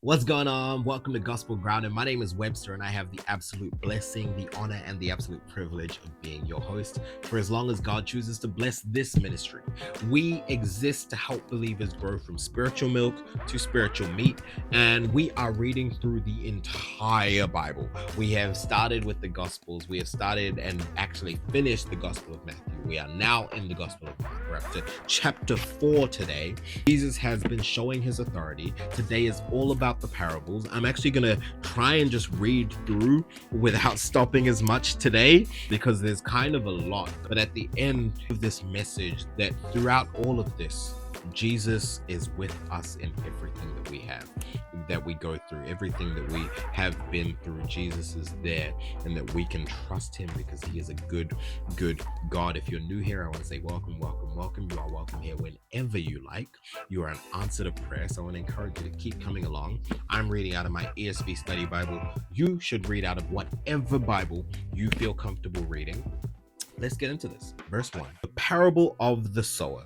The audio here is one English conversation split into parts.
What's going on? Welcome to Gospel Grounded. My name is Webster, and I have the absolute blessing, the honor, and the absolute privilege of being your host for as long as God chooses to bless this ministry. We exist to help believers grow from spiritual milk to spiritual meat, and we are reading through the entire Bible. We have started with the Gospels. We have started and actually finished the Gospel of Matthew. We are now in the Gospel of Mark. We're up to chapter 4 today. Jesus has been showing his authority. Today is all about the parables. I'm actually going to try and just read through without stopping as much today because there's kind of a lot. But at the end of this message, that throughout all of this, Jesus is with us in everything that we have, that we go through, everything that we have been through. Jesus is there, and that we can trust him because he is a good God. If you're new here, I want to say welcome. You are welcome here whenever you like. You are an answer to prayer, so I want to encourage you to keep coming along. I'm reading out of my ESV study Bible. You should read out of whatever Bible you feel comfortable reading. Let's get into this. Verse 1. The parable of the sower.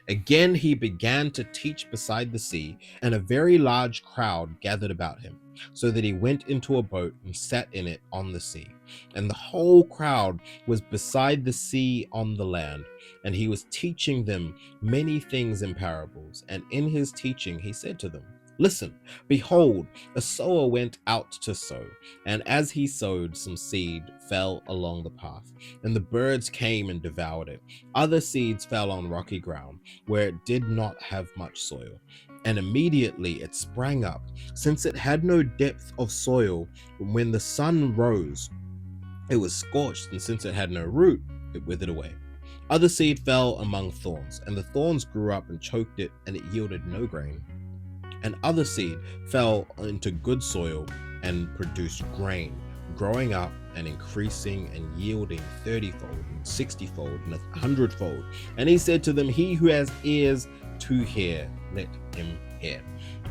Again, he began to teach beside the sea, and a very large crowd gathered about him, so that he went into a boat and sat in it on the sea. And the whole crowd was beside the sea on the land, and he was teaching them many things in parables. And in his teaching, he said to them, "Listen, behold, a sower went out to sow, and as he sowed, some seed fell along the path, and the birds came and devoured it. Other seeds fell on rocky ground, where it did not have much soil, and immediately it sprang up, since it had no depth of soil. When the sun rose, it was scorched, and since it had no root, it withered away. Other seed fell among thorns, and the thorns grew up and choked it, and it yielded no grain. And other seed fell into good soil and produced grain, growing up and increasing and yielding 30-fold and 60-fold and 100-fold. And he said to them, He who has ears to hear, let him hear."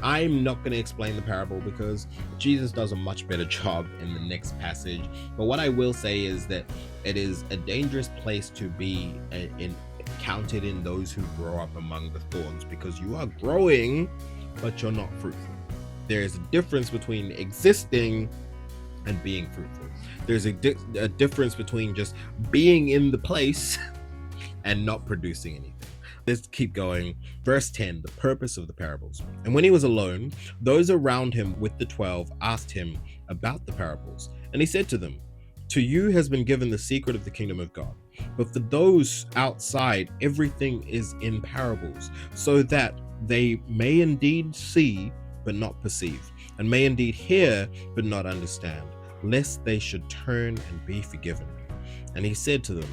I'm not going to explain the parable because Jesus does a much better job in the next passage. But what I will say is that it is a dangerous place to be counted in those who grow up among the thorns, because you are growing but you're not fruitful. There is a difference between existing and being fruitful. There's a difference between just being in the place and not producing anything. Let's keep going. Verse 10, the purpose of the parables. And when he was alone, those around him with the 12 asked him about the parables. And he said to them, "To you has been given the secret of the kingdom of God. But for those outside, everything is in parables, so that they may indeed see, but not perceive, and may indeed hear, but not understand, lest they should turn and be forgiven." And he said to them,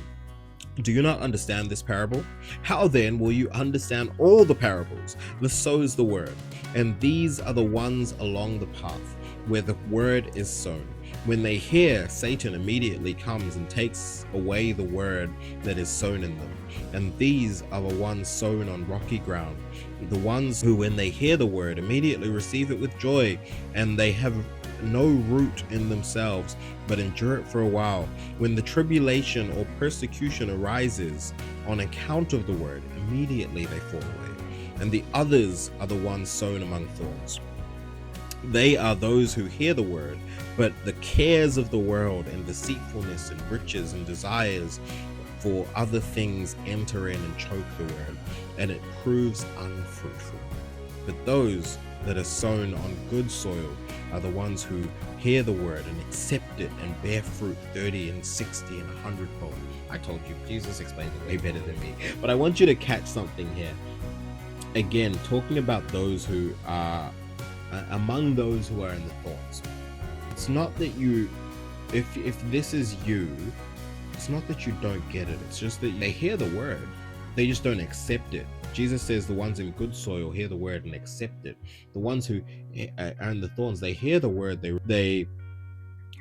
"Do you not understand this parable? How then will you understand all the parables? The sower is the word, and these are the ones along the path, where the word is sown. When they hear, Satan immediately comes and takes away the word that is sown in them. And these are the ones sown on rocky ground, the ones who, when they hear the word, immediately receive it with joy, and they have no root in themselves, but endure it for a while. When the tribulation or persecution arises on account of the word, immediately they fall away. And the others are the ones sown among thorns. They are those who hear the word, but the cares of the world and deceitfulness and riches and desires for other things enter in and choke the word, and it proves unfruitful. But those that are sown on good soil are the ones who hear the word and accept it and bear fruit 30 and 60 and 100-fold. I told you, Jesus explained it way better than me. But I want you to catch something here. Again, talking about those who are among those who are in the thorns. It's not that you, if this is you, it's not that you don't get it. It's just that they hear the word, they just don't accept it. Jesus says the ones in good soil hear the word and accept it. The ones who are in the thorns, they hear the word,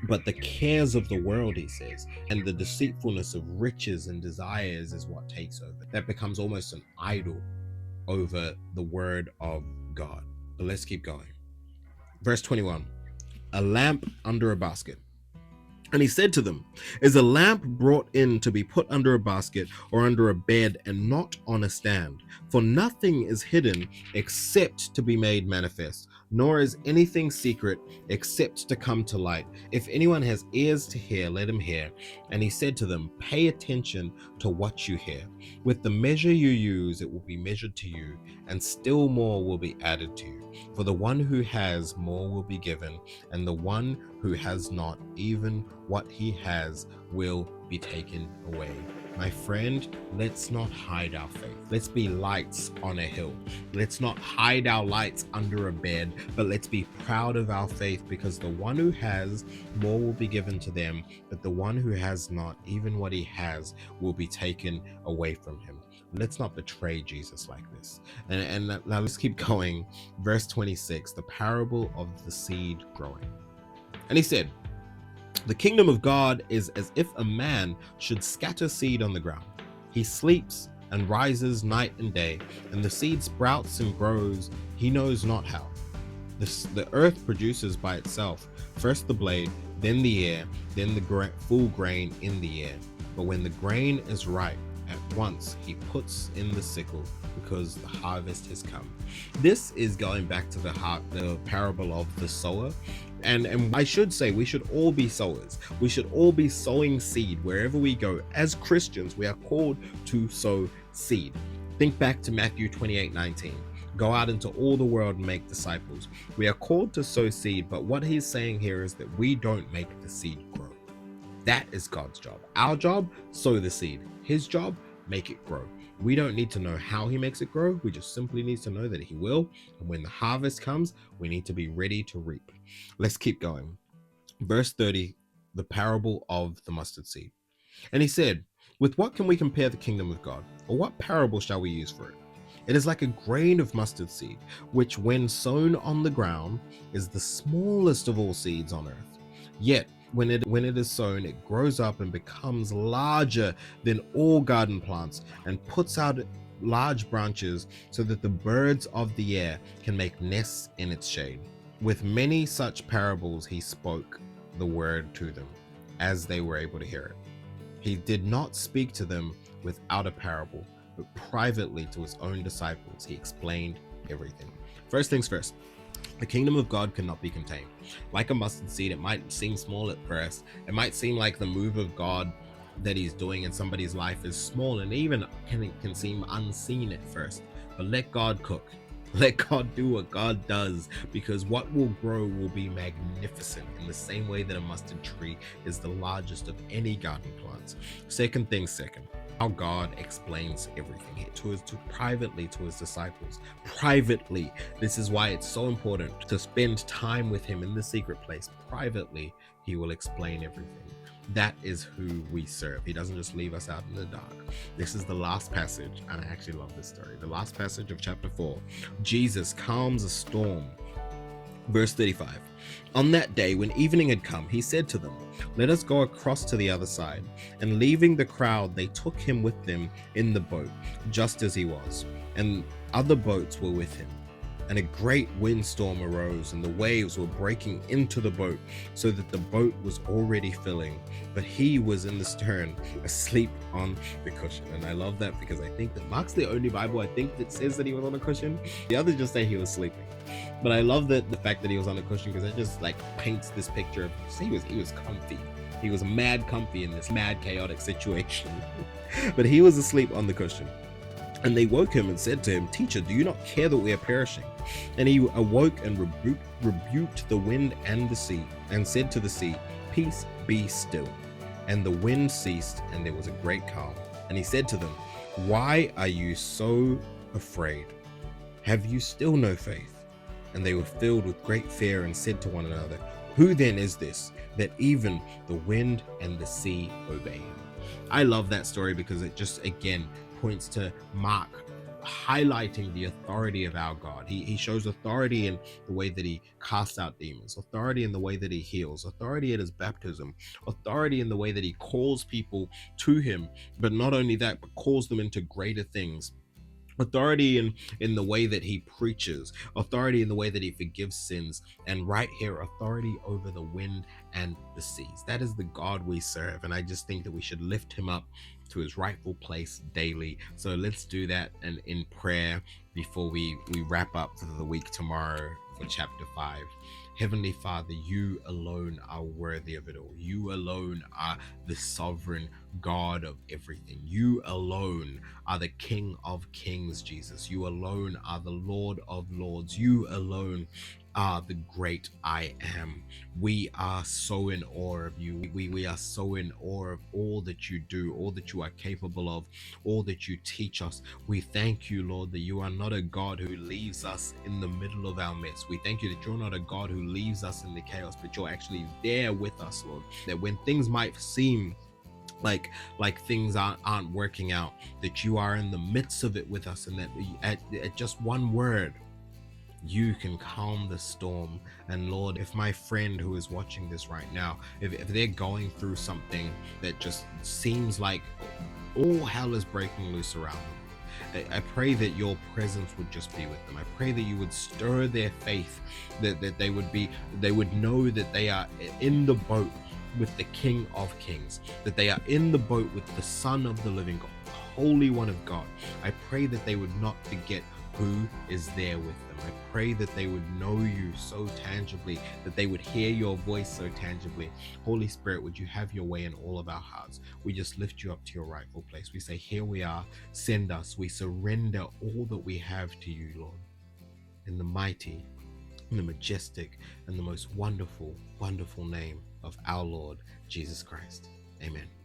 but the cares of the world, he says, and the deceitfulness of riches and desires is what takes over. That becomes almost an idol over the word of God. But let's keep going. Verse 21, a lamp under a basket. And he said to them, "Is a lamp brought in to be put under a basket or under a bed, and not on a stand? For nothing is hidden except to be made manifest, nor is anything secret except to come to light. If anyone has ears to hear, let him hear. And he said to them, pay attention to what you hear. With the measure you use, it will be measured to you, and still more will be added to you. For the one who has, more will be given, and the one who has not, even what he has will be taken away. My friend, let's not hide our faith. Let's be lights on a hill. Let's not hide our lights under a bed, but let's be proud of our faith, because the one who has, more will be given to them, but the one who has not, even what he has, will be taken away from him. Let's not betray Jesus like this. And now let's keep going. Verse 26, the parable of the seed growing. And he said, the kingdom of God is as if a man should scatter seed on the ground. He sleeps and rises night and day, and the seed sprouts and grows, he knows not how. The earth produces by itself first the blade, then the ear, then the full grain in the ear. But when the grain is ripe, at once he puts in the sickle, because the harvest has come. This is going back to the parable of the sower. And I should say, we should all be sowers. We should all be sowing seed wherever we go. As Christians, we are called to sow seed. Think back to Matthew 28:19. Go out into all the world and make disciples. We are called to sow seed, but what he's saying here is that we don't make the seed grow. That is God's job. Our job, sow the seed. His job, make it grow. We don't need to know how he makes it grow. We just simply need to know that he will. And when the harvest comes, we need to be ready to reap. Let's keep going. Verse 30, the parable of the mustard seed. And he said, with what can we compare the kingdom of God? Or what parable shall we use for it? It is like a grain of mustard seed, which when sown on the ground is the smallest of all seeds on earth. Yet when it is sown, it grows up and becomes larger than all garden plants, and puts out large branches so that the birds of the air can make nests in its shade. With many such parables he spoke the word to them, as they were able to hear it. He did not speak to them without a parable, but privately to his own disciples he explained everything. First things first, the kingdom of God cannot be contained. Like a mustard seed, it might seem small at first. It might seem like the move of God that he's doing in somebody's life is small, and even can seem unseen at first. But let God cook. Let God do what God does, because what will grow will be magnificent, in the same way that a mustard tree is the largest of any garden plants. Second things second, how God explains everything privately to his disciples. Privately. This is why it's so important to spend time with him in the secret place. Privately, he will explain everything. That is who we serve. He doesn't just leave us out in the dark. This is the last passage, and I actually love this story. The last passage of chapter 4. Jesus calms a storm. Verse 35. On that day, when evening had come, he said to them, let us go across to the other side. And leaving the crowd, they took him with them in the boat, just as he was. And other boats were with him. And a great windstorm arose, and the waves were breaking into the boat, so that the boat was already filling. But he was in the stern, asleep on the cushion. And I love that, because I think that Mark's the only Bible I think that says that he was on a cushion. The others just say he was sleeping. But I love that the fact that he was on a cushion, because it just like paints this picture of he was comfy. He was mad comfy in this mad chaotic situation. But he was asleep on the cushion. And they woke him and said to him, teacher, do you not care that we are perishing? And he awoke and rebuked the wind and the sea, and said to the sea, peace, be still. And the wind ceased, and there was a great calm. And he said to them, why are you so afraid? Have you still no faith? And they were filled with great fear, and said to one another, who then is this, that even the wind and the sea obey him? I love that story, because it just, again, points to Mark highlighting the authority of our God. He shows authority in the way that he casts out demons, authority in the way that he heals, authority at his baptism, authority in the way that he calls people to him, but not only that, but calls them into greater things. Authority in the way that he preaches, authority in the way that he forgives sins, and right here, authority over the wind and the seas. That is the God we serve, and I just think that we should lift him up to his rightful place daily. So let's do that, and in prayer before we wrap up for the week tomorrow. for chapter 5. Heavenly Father, you alone are worthy of it all. You alone are the sovereign God of everything. You alone are the King of kings, Jesus. You alone are the Lord of lords. You alone are the great I am. We are so in awe of you. We are so in awe of all that you do, all that you are capable of, all that you teach us. We thank you, Lord, that you are not a God who leaves us in the middle of our mess. We thank you that you're not a God who leaves us in the chaos, but you're actually there with us, Lord. That when things might seem like things aren't working out, that you are in the midst of it with us, and that at just one word you can calm the storm. And Lord, if my friend who is watching this right now, if they're going through something that just seems like all hell is breaking loose around them, I pray that your presence would just be with them. I pray that you would stir their faith, that they would know that they are in the boat with the King of Kings, that they are in the boat with the Son of the living God, the Holy One of God. I pray that they would not forget who is there with them. I pray that they would know you so tangibly, that they would hear your voice so tangibly. Holy Spirit, would you have your way in all of our hearts? We just lift you up to your rightful place. We say, here we are, send us. We surrender all that we have to you, Lord, in the mighty, in the majestic, and the most wonderful, wonderful name of our Lord Jesus Christ. Amen.